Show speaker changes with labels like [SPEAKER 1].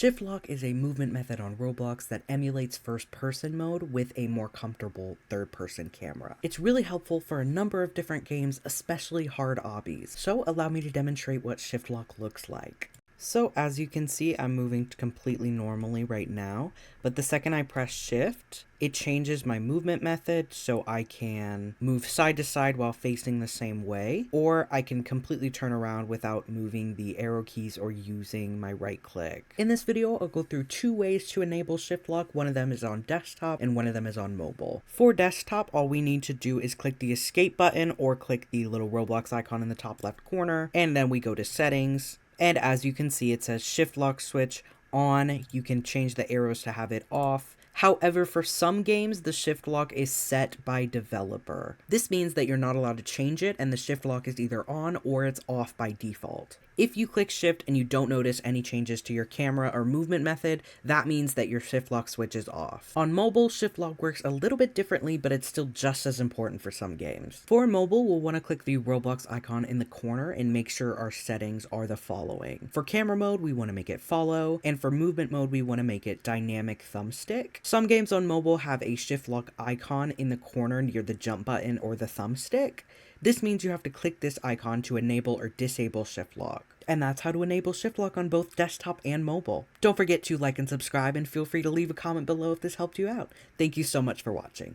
[SPEAKER 1] Shift lock is a movement method on Roblox that emulates first-person mode with a more comfortable third-person camera. It's really helpful for a number of different games, especially hard obbies. So allow me to demonstrate what shift lock looks like. So as you can see, I'm moving completely normally right now, but the second I press shift, it changes my movement method so I can move side to side while facing the same way, or I can completely turn around without moving the arrow keys or using my right click. In this video, I'll go through two ways to enable shift lock. One of them is on desktop and one of them is on mobile. For desktop, all we need to do is click the escape button or click the little Roblox icon in the top left corner, and then we go to settings. And as you can see, it says shift lock switch on. You can change the arrows to have it off. However, for some games, the shift lock is set by developer. This means that you're not allowed to change it, and the shift lock is either on or it's off by default. If you click shift and you don't notice any changes to your camera or movement method, that means that your shift lock switch is off. On mobile, shift lock works a little bit differently, but it's still just as important for some games. For mobile, we'll want to click the Roblox icon in the corner and make sure our settings are the following. For camera mode, we want to make it follow, and for movement mode, we want to make it dynamic thumbstick. Some games on mobile have a shift lock icon in the corner near the jump button or the thumbstick. This means you have to click this icon to enable or disable shift lock. And that's how to enable shift lock on both desktop and mobile. Don't forget to like and subscribe, and feel free to leave a comment below if this helped you out. Thank you so much for watching.